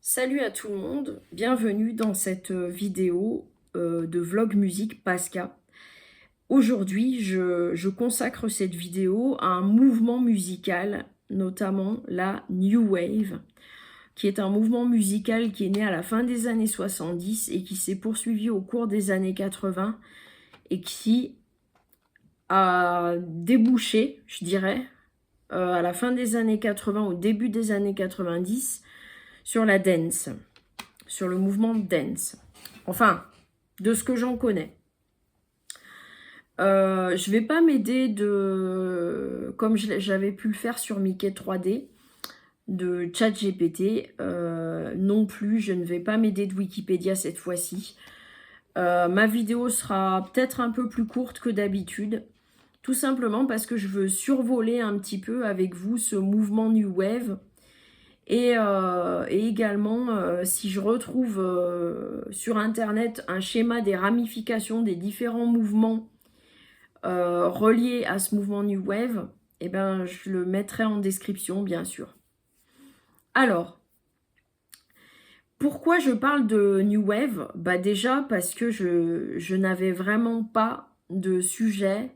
Salut à tout le monde, bienvenue dans cette vidéo de vlog musique Pasca. Aujourd'hui, je consacre cette vidéo à un mouvement musical, notamment la New Wave, qui est un mouvement musical qui est né à la fin des années 70 et qui s'est poursuivi au cours des années 80 et qui a débouché, je dirais, à la fin des années 80, au début des années 90, sur la dance. Sur le mouvement dance. Enfin, de ce que j'en connais. Je vais pas m'aider de, comme j'avais pu le faire sur Mickey 3D, de ChatGPT. Non plus, je ne vais pas m'aider de Wikipédia cette fois-ci. Ma vidéo sera peut-être un peu plus courte que d'habitude, tout simplement parce que je veux survoler un petit peu avec vous ce mouvement New Wave. Et également, si je retrouve sur Internet un schéma des ramifications des différents mouvements reliés à ce mouvement New Wave, eh ben, je le mettrai en description, bien sûr. Alors, pourquoi je parle de New Wave? Bah déjà parce que je n'avais vraiment pas de sujet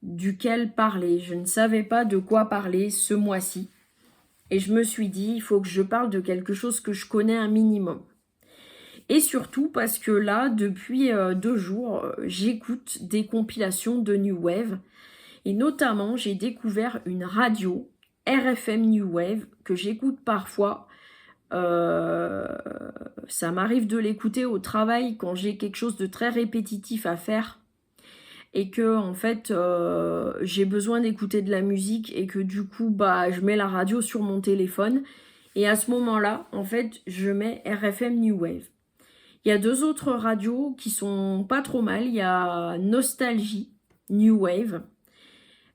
duquel parler. Je ne savais pas de quoi parler ce mois-ci. Et je me suis dit, il faut que je parle de quelque chose que je connais un minimum. Et surtout parce que là, depuis 2 jours, j'écoute des compilations de New Wave. Et notamment, j'ai découvert une radio, RFM New Wave, que j'écoute parfois. Euh, Ça m'arrive de l'écouter au travail quand j'ai quelque chose de très répétitif à faire. Et que, en fait, j'ai besoin d'écouter de la musique et que du coup, bah, je mets la radio sur mon téléphone. Et à ce moment-là, en fait, je mets RFM New Wave. Il y a 2 autres radios qui sont pas trop mal. Il y a Nostalgie New Wave.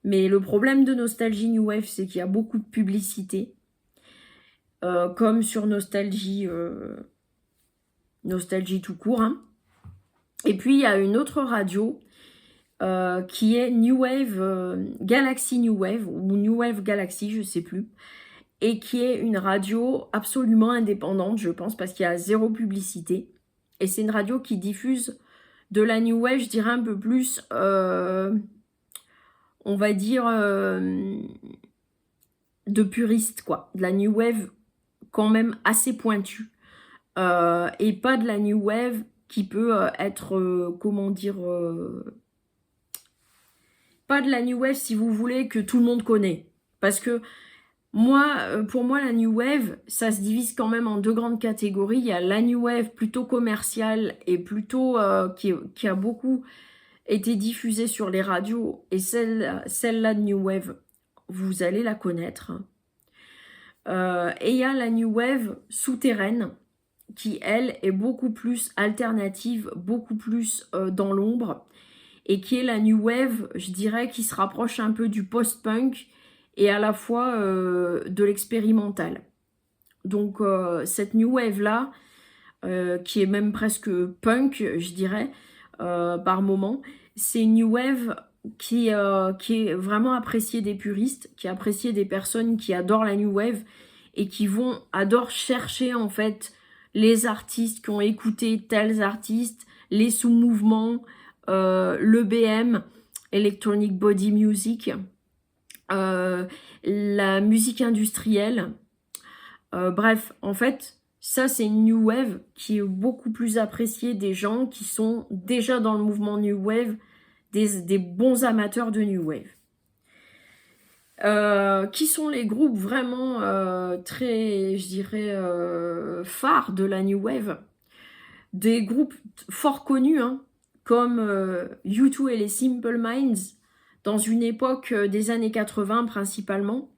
Mais le problème de Nostalgie New Wave, c'est qu'il y a beaucoup de publicité. Comme sur Nostalgie, Nostalgie tout court. Hein. Et puis, il y a une autre radio qui est New Wave, Galaxy New Wave, ou New Wave Galaxy, je sais plus. Et qui est une radio absolument indépendante, je pense, parce qu'il y a zéro publicité. Et c'est une radio qui diffuse de la New Wave, je dirais un peu plus, on va dire, de puriste, quoi. De la New Wave quand même assez pointue. Et pas de la New Wave qui peut être, comment dire, pas de la New Wave, si vous voulez, que tout le monde connaît. Parce que moi, pour moi, la New Wave, ça se divise quand même en 2 grandes catégories. Il y a la New Wave plutôt commerciale et plutôt qui a beaucoup été diffusée sur les radios. Et celle-là de New Wave, vous allez la connaître. Et il y a la New Wave souterraine qui, elle, est beaucoup plus alternative, beaucoup plus dans l'ombre. Et qui est la New Wave, je dirais, qui se rapproche un peu du post-punk et à la fois de l'expérimental. Donc cette New Wave-là, qui est même presque punk, je dirais, par moment, c'est une New Wave qui est vraiment appréciée des puristes, qui est appréciée des personnes qui adorent la New Wave et qui adorent chercher en fait les artistes qui ont écouté tels artistes, les sous-mouvements, l'EBM, Electronic Body Music, la musique industrielle. Bref, en fait, ça c'est une New Wave qui est beaucoup plus appréciée des gens qui sont déjà dans le mouvement New Wave, des bons amateurs de New Wave. Qui sont les groupes vraiment très, je dirais, phares de la New Wave? Des groupes fort connus, hein, comme U2 et les Simple Minds, dans une époque des années 80 principalement,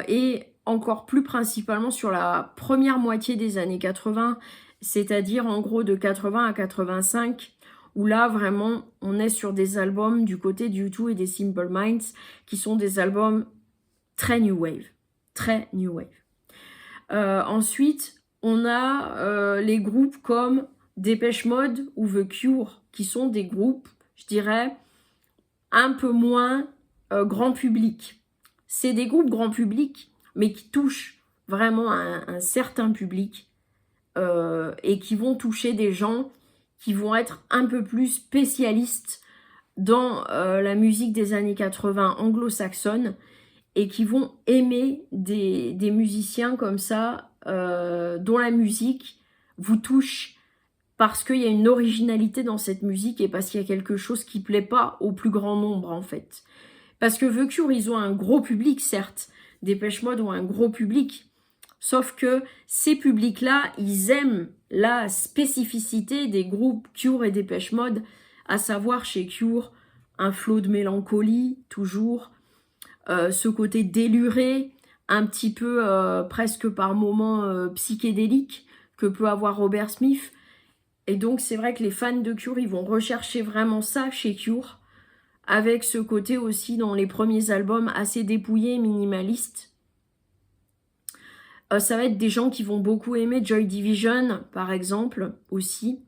et encore plus principalement sur la première moitié des années 80, c'est-à-dire en gros de 80 à 85, où là vraiment on est sur des albums du côté du U2 et des Simple Minds, qui sont des albums très New Wave, très New Wave. Ensuite, on a les groupes comme Depeche Mode ou The Cure, qui sont des groupes, je dirais, un peu moins grand public. C'est des groupes grand public, mais qui touchent vraiment un certain public et qui vont toucher des gens qui vont être un peu plus spécialistes dans la musique des années 80 anglo-saxonne et qui vont aimer des musiciens comme ça, dont la musique vous touche parce qu'il y a une originalité dans cette musique et parce qu'il y a quelque chose qui plaît pas au plus grand nombre en fait. Parce que The Cure, ils ont un gros public, certes. Depeche Mode ont un gros public. Sauf que ces publics-là, ils aiment la spécificité des groupes Cure et Depeche Mode, à savoir chez Cure, un flot de mélancolie, toujours, ce côté déluré, un petit peu presque par moments psychédélique que peut avoir Robert Smith. Et donc c'est vrai que les fans de Cure, ils vont rechercher vraiment ça chez Cure, avec ce côté aussi dans les premiers albums assez dépouillé, minimaliste. Ça va être des gens qui vont beaucoup aimer Joy Division, par exemple, aussi.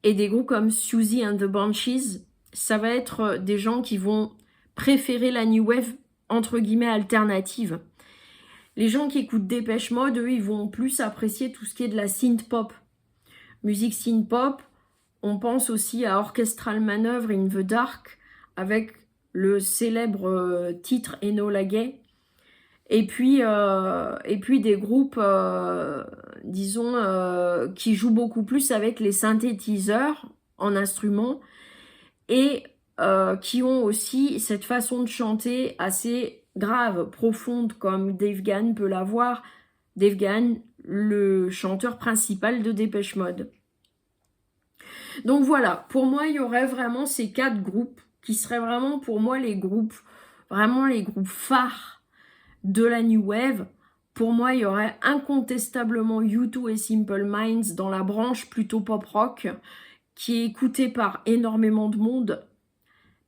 Et des groupes comme Susie and the Banshees, ça va être des gens qui vont préférer la New Wave, entre guillemets, alternative. Les gens qui écoutent Depeche Mode, eux, ils vont plus apprécier tout ce qui est de la synth-pop. Musique synth-pop, on pense aussi à Orchestral Manoeuvre in the Dark, avec le célèbre titre Enola Gay. Et puis des groupes, disons, qui jouent beaucoup plus avec les synthétiseurs en instruments et qui ont aussi cette façon de chanter assez grave, profonde, comme Dave Gahan peut l'avoir. Dave Gahan, le chanteur principal de Depeche Mode. Donc voilà, pour moi, il y aurait vraiment ces 4 groupes qui seraient vraiment pour moi les groupes phares de la New Wave. Pour moi, il y aurait incontestablement U2 et Simple Minds dans la branche plutôt pop-rock, qui est écoutée par énormément de monde,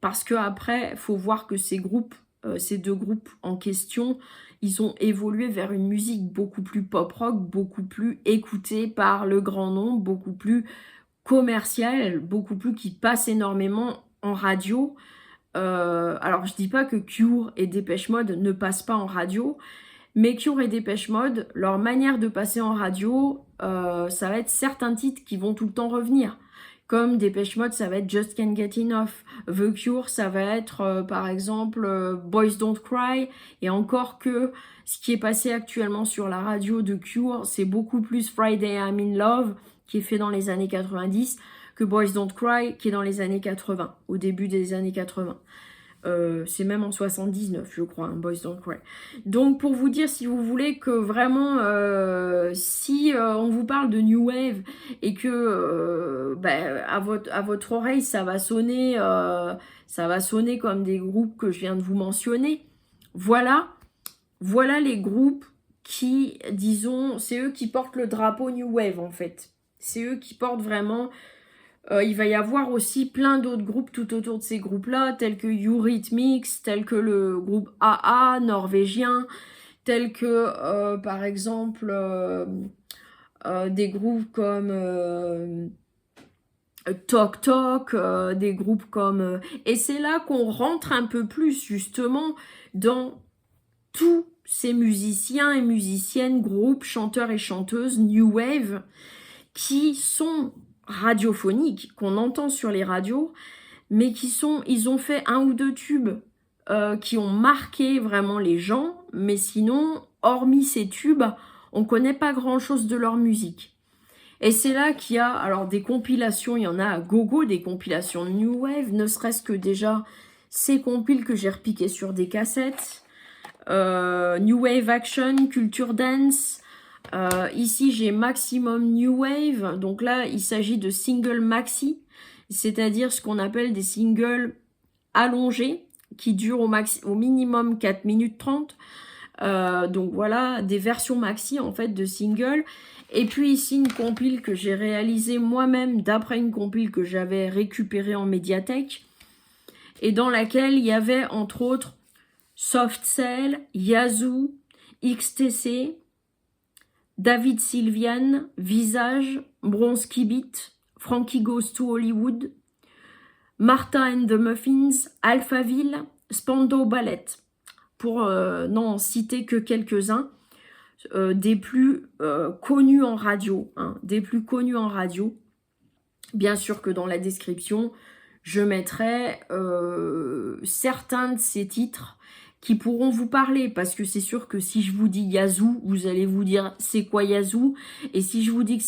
parce qu'après, il faut voir que ces deux groupes en question, ils ont évolué vers une musique beaucoup plus pop-rock, beaucoup plus écoutée par le grand nombre, beaucoup plus commerciale, beaucoup plus qui passe énormément en radio. Alors, je dis pas que Cure et Depeche Mode ne passent pas en radio, mais Cure et Depeche Mode, leur manière de passer en radio, ça va être certains titres qui vont tout le temps revenir. Comme Depeche Mode, ça va être Just Can't Get Enough. The Cure, ça va être, par exemple, Boys Don't Cry. Et encore que ce qui est passé actuellement sur la radio de Cure, c'est beaucoup plus Friday I'm in Love, qui est fait dans les années 90, que Boys Don't Cry, qui est dans les années 80, au début des années 80. C'est même en 79, je crois, hein, Boys Don't Cry. Donc, pour vous dire, si vous voulez que vraiment, si on vous parle de New Wave et que à votre oreille, ça va sonner comme des groupes que je viens de vous mentionner, voilà les groupes qui, disons, c'est eux qui portent le drapeau New Wave, en fait. C'est eux qui portent vraiment... il va y avoir aussi plein d'autres groupes tout autour de ces groupes-là, tels que Eurythmics, tels que le groupe AA norvégien, tels que, par exemple, des groupes comme Tok Tok, des groupes comme... Et c'est là qu'on rentre un peu plus, justement, dans tous ces musiciens et musiciennes, groupes, chanteurs et chanteuses New Wave, qui sont radiophoniques, qu'on entend sur les radios, mais ils ont fait 1 ou 2 tubes qui ont marqué vraiment les gens, mais sinon, hormis ces tubes, on connaît pas grand-chose de leur musique. Et c'est là qu'il y a, alors des compilations, il y en a à gogo, des compilations New Wave, ne serait-ce que déjà ces compiles que j'ai repiqués sur des cassettes, New Wave Action, Culture Dance. Ici, j'ai Maximum New Wave. Donc là, il s'agit de singles maxi, c'est-à-dire ce qu'on appelle des singles allongés qui durent au minimum 4 minutes 30. Donc voilà, des versions maxi en fait de singles. Et puis ici, une compile que j'ai réalisée moi-même d'après une compile que j'avais récupérée en médiathèque et dans laquelle il y avait entre autres Soft Cell, Yazoo, XTC, David Sylvian, Visage, Bronski Beat, Frankie Goes to Hollywood, Martha and the Muffins, Alphaville, Spandau Ballet, pour n'en citer que quelques-uns. des plus connus en radio, hein, des plus connus en radio. Bien sûr que dans la description, je mettrai certains de ces titres qui pourront vous parler, parce que c'est sûr que si je vous dis Yazoo, vous allez vous dire c'est quoi Yazoo, et si je vous dis que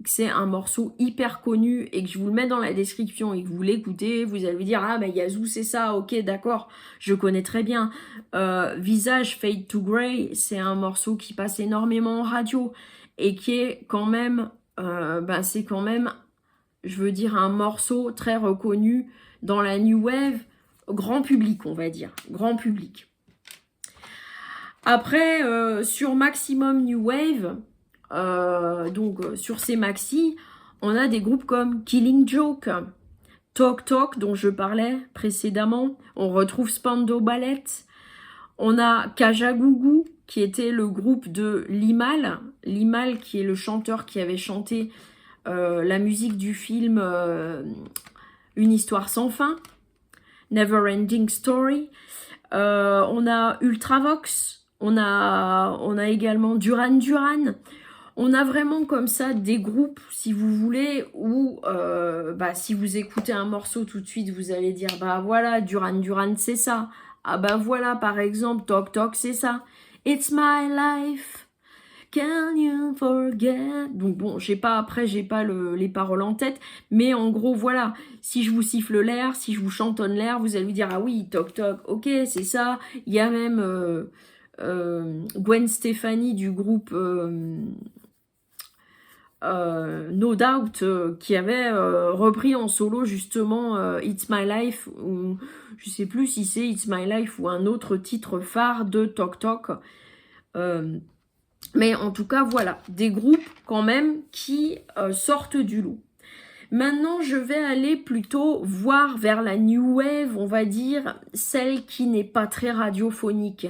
c'est un morceau hyper connu et que je vous le mets dans la description et que vous l'écoutez, vous allez vous dire ah mais Yazoo c'est ça, ok d'accord, je connais très bien. Visage Fade to Grey, c'est un morceau qui passe énormément en radio et qui est quand même, c'est quand même, je veux dire, un morceau très reconnu dans la New Wave, grand public on va dire, grand public. Après, sur Maximum New Wave, sur ces maxi, on a des groupes comme Killing Joke, Talk Talk dont je parlais précédemment, on retrouve Spandau Ballet, on a Kajagougou qui était le groupe de Limahl, Limahl qui est le chanteur qui avait chanté la musique du film Une histoire sans fin, Never Ending Story, on a Ultravox, on a également Duran Duran. On a vraiment comme ça des groupes, si vous voulez, où si vous écoutez un morceau tout de suite, vous allez dire bah voilà, Duran Duran c'est ça. Ah bah voilà, par exemple, Talk Talk c'est ça. It's my life, can you forget? Donc bon, j'ai pas les paroles en tête, mais en gros voilà, si je vous siffle l'air, si je vous chantonne l'air, vous allez vous dire ah oui, Talk Talk, ok c'est ça. Il y a même Gwen Stefani du groupe No Doubt qui avait repris en solo justement It's My Life, ou je sais plus si c'est It's My Life ou un autre titre phare de Talk Talk, mais en tout cas voilà, des groupes quand même qui sortent du lot. Maintenant je vais aller plutôt voir vers la New Wave, on va dire celle qui n'est pas très radiophonique,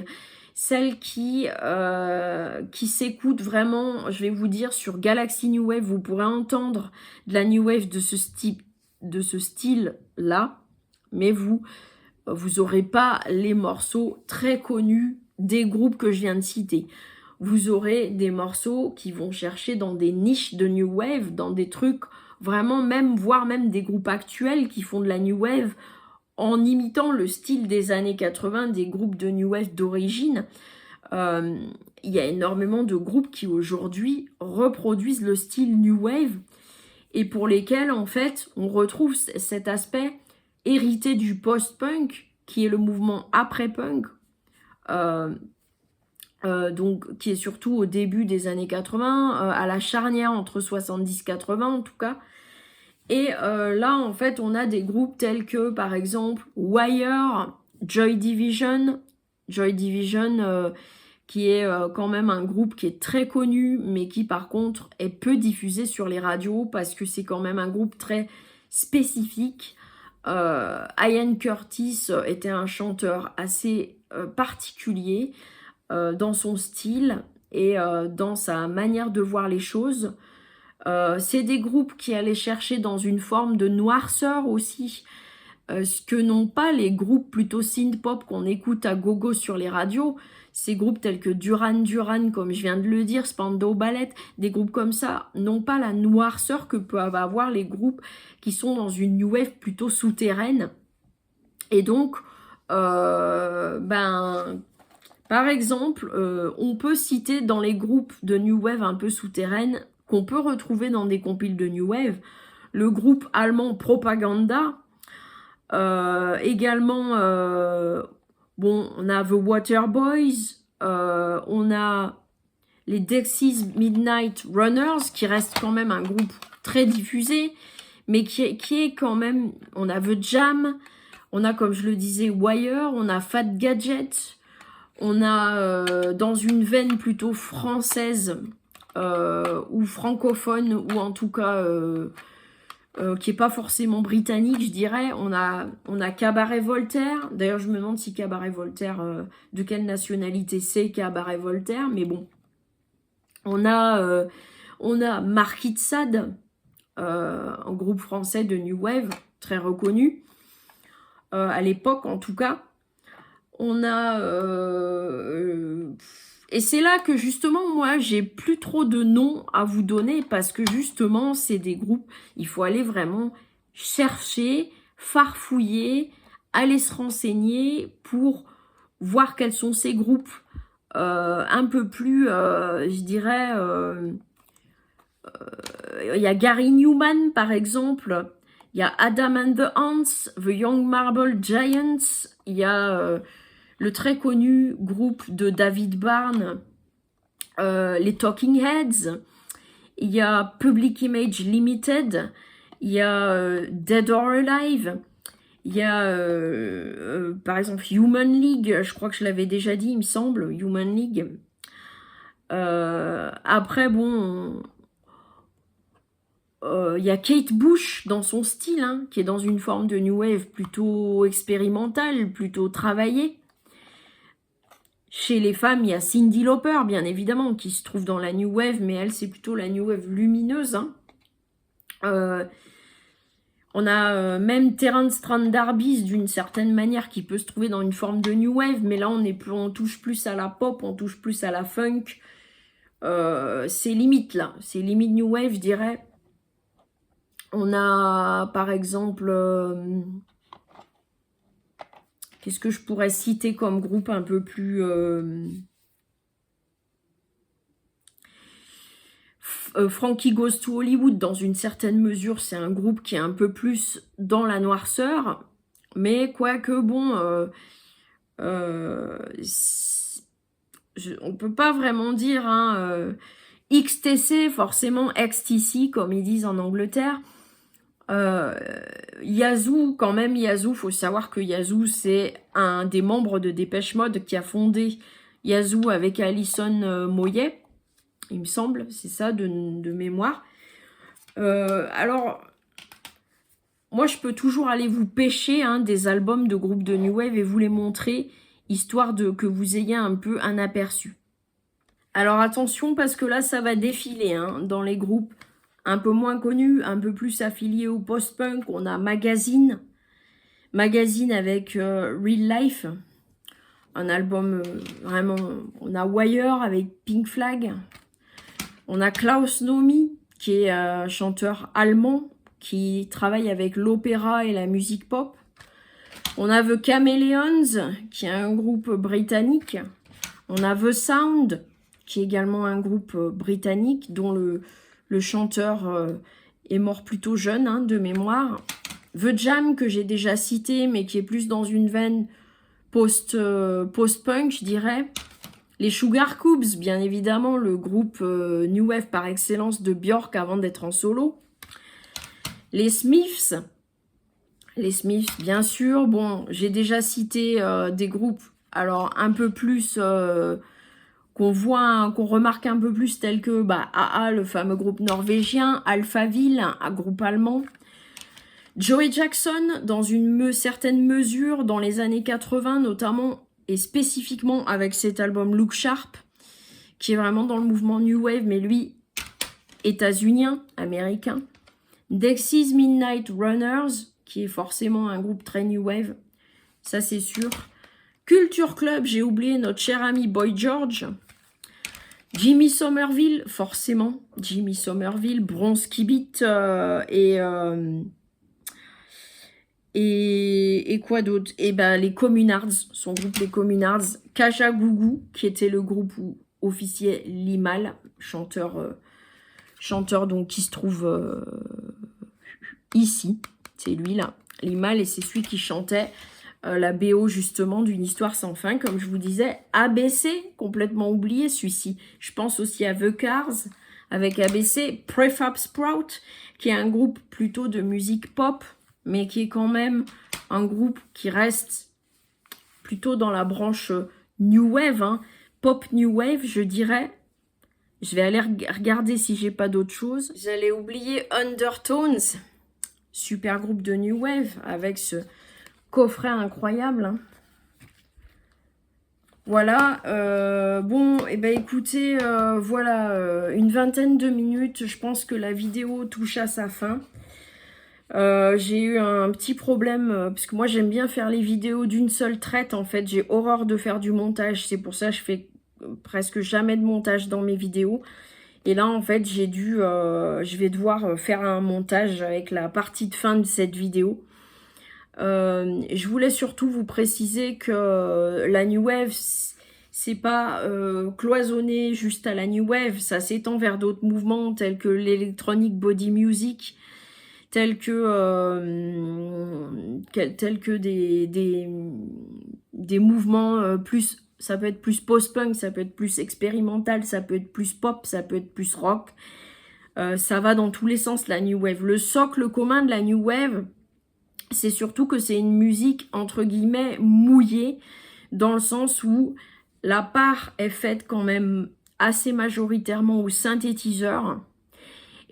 celle qui s'écoute vraiment. Je vais vous dire, sur Galaxy New Wave, vous pourrez entendre de la New Wave de ce style-là, mais vous aurez pas les morceaux très connus des groupes que je viens de citer. Vous aurez des morceaux qui vont chercher dans des niches de New Wave, dans des trucs vraiment voire même des groupes actuels qui font de la New Wave, en imitant le style des années 80 des groupes de New Wave d'origine. Il y a énormément de groupes qui aujourd'hui reproduisent le style New Wave et pour lesquels en fait on retrouve cet aspect hérité du post-punk qui est le mouvement après-punk, donc qui est surtout au début des années 80, à la charnière entre 70-80 en tout cas. Et là, en fait, on a des groupes tels que, par exemple, Wire, Joy Division, qui est quand même un groupe qui est très connu, mais qui, par contre, est peu diffusé sur les radios, parce que c'est quand même un groupe très spécifique. Ian Curtis était un chanteur assez particulier dans son style et dans sa manière de voir les choses. C'est des groupes qui allaient chercher dans une forme de noirceur aussi, ce que n'ont pas les groupes plutôt synth-pop qu'on écoute à gogo sur les radios. Ces groupes tels que Duran Duran, comme je viens de le dire, Spandau Ballet, des groupes comme ça n'ont pas la noirceur que peuvent avoir les groupes qui sont dans une new wave plutôt souterraine. Et donc, par exemple, on peut citer dans les groupes de new wave un peu souterraines qu'on peut retrouver dans des compiles de New Wave, le groupe allemand Propaganda, également, on a The Waterboys, on a les Dexys Midnight Runners, qui reste quand même un groupe très diffusé, mais qui est quand même, on a The Jam, on a, comme je le disais, Wire, on a Fat Gadget, on a, dans une veine plutôt française, ou francophone, ou en tout cas qui est pas forcément britannique, je dirais. On a Cabaret Voltaire. D'ailleurs, je me demande si Cabaret Voltaire, de quelle nationalité c'est Cabaret Voltaire, mais bon. On a Marquis de Sade, un groupe français de New Wave, très reconnu, à l'époque en tout cas. On a... et c'est là que justement, moi, j'ai plus trop de noms à vous donner parce que justement, c'est des groupes, il faut aller vraiment chercher, farfouiller, aller se renseigner pour voir quels sont ces groupes un peu plus, je dirais, il y a Gary Newman par exemple, il y a Adam and the Ants, The Young Marble Giants, il y a le très connu groupe de David Byrne, les Talking Heads, il y a Public Image Limited, il y a Dead or Alive, il y a par exemple Human League, je crois que je l'avais déjà dit, il me semble, Human League. Après, bon, il y a Kate Bush dans son style, hein, qui est dans une forme de New Wave plutôt expérimentale, plutôt travaillée. Chez les femmes, il y a Cyndi Lauper, bien évidemment, qui se trouve dans la New Wave, mais elle, c'est plutôt la New Wave lumineuse. Hein. On a même Terence Trent D'Arby, d'une certaine manière, qui peut se trouver dans une forme de New Wave, mais là, on touche plus à la pop, on touche plus à la funk. C'est limite, là. C'est limite New Wave, je dirais. On a, par exemple... qu'est-ce que je pourrais citer comme groupe un peu plus... Frankie Goes to Hollywood, dans une certaine mesure, c'est un groupe qui est un peu plus dans la noirceur. Mais quoique, bon... on peut pas vraiment dire... Hein, XTC, forcément, XTC, comme ils disent en Angleterre. Yazoo, quand même, Yazoo, faut savoir que Yazoo, c'est un des membres de Dépêche Mode qui a fondé Yazoo avec Alison Moyet, il me semble, c'est ça, de mémoire. Alors, moi, je peux toujours aller vous pêcher hein, des albums de groupes de New Wave et vous les montrer, histoire que vous ayez un peu un aperçu. Alors, attention, parce que là, ça va défiler hein, dans les groupes un peu moins connus, un peu plus affiliés au post-punk. On a Magazine avec Real Life, un album vraiment... On a Wire avec Pink Flag. On a Klaus Nomi, qui est chanteur allemand, qui travaille avec l'opéra et la musique pop. On a The Chameleons, qui est un groupe britannique. On a The Sound, qui est également un groupe britannique, dont le chanteur est mort plutôt jeune, hein, de mémoire. The Jam, que j'ai déjà cité, mais qui est plus dans une veine post-punk, je dirais. Les Sugar Cubes, bien évidemment, le groupe New Wave par excellence de Björk avant d'être en solo. Les Smiths, bien sûr. Bon, j'ai déjà cité des groupes, alors un peu plus... qu'on remarque un peu plus, tels que AA, le fameux groupe norvégien, Alphaville, un groupe allemand. Joey Jackson, dans une certaine mesure, dans les années 80 notamment, et spécifiquement avec cet album Look Sharp, qui est vraiment dans le mouvement New Wave, mais lui, états-unien, américain. Dexys Midnight Runners, qui est forcément un groupe très New Wave, ça c'est sûr. Culture Club, j'ai oublié notre cher ami Boy George. Jimmy Somerville, forcément. Jimmy Somerville, Bronski Beat et quoi d'autre? Et ben les Communards, son groupe les Communards. Kaja Gougou, qui était le groupe où officiait Limal, chanteur donc qui se trouve ici. C'est lui là, Limal, et c'est celui qui chantait la BO justement d'une histoire sans fin, comme je vous disais. ABC, complètement oublié celui-ci. Je pense aussi à The Cars avec ABC. Prefab Sprout, qui est un groupe plutôt de musique pop, mais qui est quand même un groupe qui reste plutôt dans la branche New Wave, hein. Pop New Wave, je dirais. Je vais aller regarder si j'ai pas d'autre chose. J'allais oublier Undertones, super groupe de New Wave avec ce coffret incroyable. Hein. Voilà. Bon, et ben écoutez, voilà, une vingtaine de minutes. Je pense que la vidéo touche à sa fin. J'ai eu un petit problème, parce que moi j'aime bien faire les vidéos d'une seule traite en fait, j'ai horreur de faire du montage, c'est pour ça que je fais presque jamais de montage dans mes vidéos. Et là en fait je vais devoir faire un montage avec la partie de fin de cette vidéo. Je voulais surtout vous préciser que la New Wave, c'est pas cloisonné juste à la New Wave, ça s'étend vers d'autres mouvements tels que l'electronic body music, tels que des mouvements plus, ça peut être plus post-punk, ça peut être plus expérimental, ça peut être plus pop, ça peut être plus rock. Ça va dans tous les sens la New Wave. Le socle commun de la New Wave, c'est surtout que c'est une musique entre guillemets mouillée, dans le sens où la part est faite quand même assez majoritairement au synthétiseur.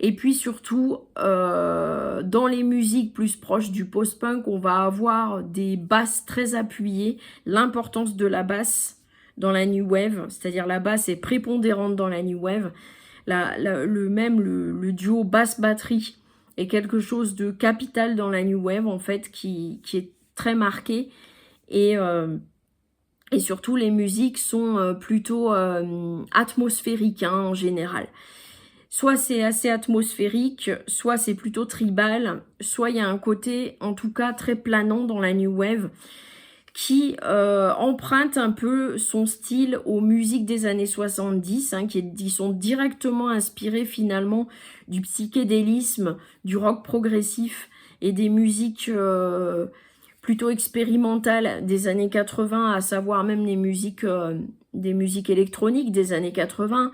Et puis surtout, dans les musiques plus proches du post-punk, on va avoir des basses très appuyées. L'importance de la basse dans la New Wave, c'est-à-dire la basse est prépondérante dans la New Wave. Le duo basse-batterie est quelque chose de capital dans la New Wave, en fait, qui est très marqué. Et surtout, les musiques sont plutôt atmosphériques hein, en général. Soit c'est assez atmosphérique, soit c'est plutôt tribal, soit il y a un côté, en tout cas, très planant dans la New Wave, qui emprunte un peu son style aux musiques des années 70, hein, qui sont directement inspirées finalement du psychédélisme, du rock progressif et des musiques plutôt expérimentales des années 80, à savoir même des musiques électroniques des années 80,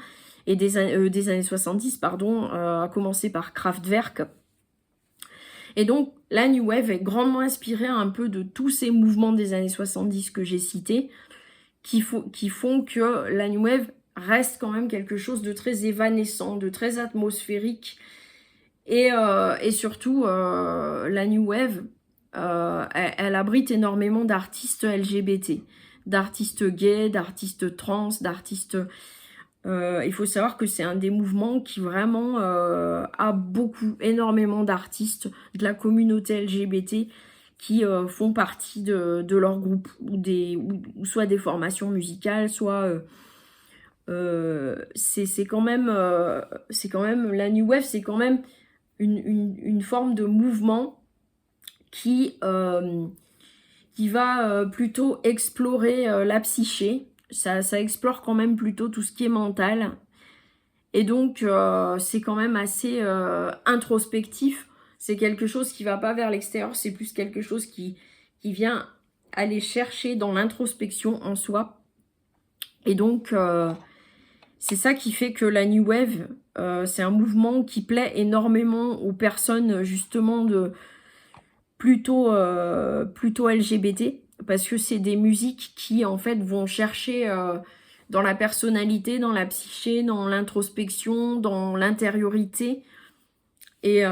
et des années 70, pardon, à commencer par Kraftwerk. Et donc, la New Wave est grandement inspirée un peu de tous ces mouvements des années 70 que j'ai cités, qui font que la New Wave reste quand même quelque chose de très évanescent, de très atmosphérique. Et surtout, la New Wave, elle abrite énormément d'artistes LGBT, d'artistes gays, d'artistes trans, d'artistes... il faut savoir que c'est un des mouvements qui vraiment a énormément d'artistes de la communauté LGBT qui font partie de leur groupe, ou soit des formations musicales, soit c'est quand même la New Wave, c'est quand même une forme de mouvement qui va plutôt explorer la psyché. Ça explore quand même plutôt tout ce qui est mental. Et donc, c'est quand même assez introspectif. C'est quelque chose qui va pas vers l'extérieur, c'est plus quelque chose qui vient aller chercher dans l'introspection en soi. Et donc, c'est ça qui fait que la New Wave, c'est un mouvement qui plaît énormément aux personnes justement plutôt LGBT, parce que c'est des musiques qui en fait vont chercher dans la personnalité, dans la psyché, dans l'introspection, dans l'intériorité. Et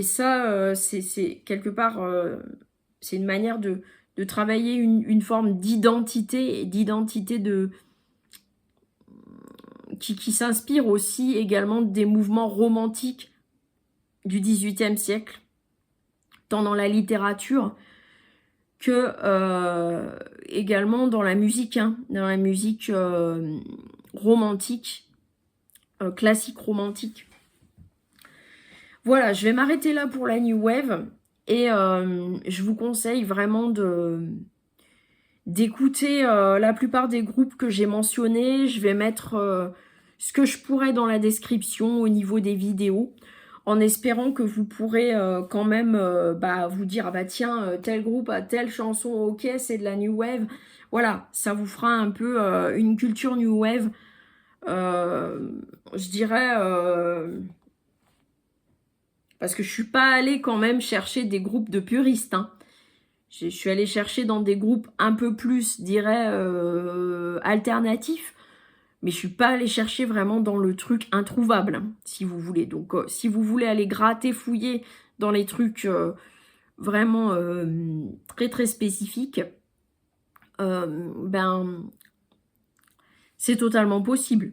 ça, c'est quelque part, c'est une manière de travailler une forme d'identité, qui s'inspire aussi également des mouvements romantiques du XVIIIe siècle, tant dans la littérature que également dans la musique, hein, dans la musique romantique, classique romantique. Voilà, je vais m'arrêter là pour la New Wave et je vous conseille vraiment d'écouter la plupart des groupes que j'ai mentionnés. Je vais mettre ce que je pourrais dans la description au niveau des vidéos, en espérant que vous pourrez quand même vous dire, ah bah tiens, tel groupe a telle chanson, ok, c'est de la New Wave. Voilà, ça vous fera un peu une culture New Wave, je dirais, parce que je suis pas allée quand même chercher des groupes de puristes, hein. Je suis allée chercher dans des groupes un peu plus, je dirais, alternatifs. Mais je suis pas allée chercher vraiment dans le truc introuvable, hein, si vous voulez. Donc, si vous voulez aller gratter, fouiller dans les trucs vraiment très très spécifiques, c'est totalement possible.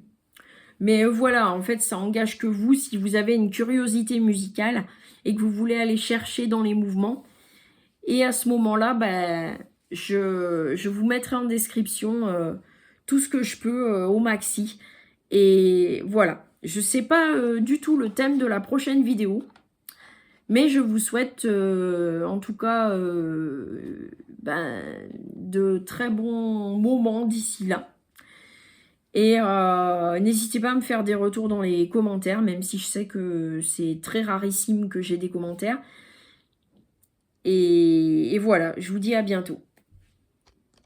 Mais voilà, en fait, ça engage que vous, si vous avez une curiosité musicale et que vous voulez aller chercher dans les mouvements. Et à ce moment-là, ben, je vous mettrai en description tout ce que je peux au maxi. Et voilà, je ne sais pas du tout le thème de la prochaine vidéo, mais je vous souhaite en tout cas ben, de très bons moments d'ici là. Et n'hésitez pas à me faire des retours dans les commentaires, même si je sais que c'est très rarissime que j'ai des commentaires. Et voilà, je vous dis à bientôt.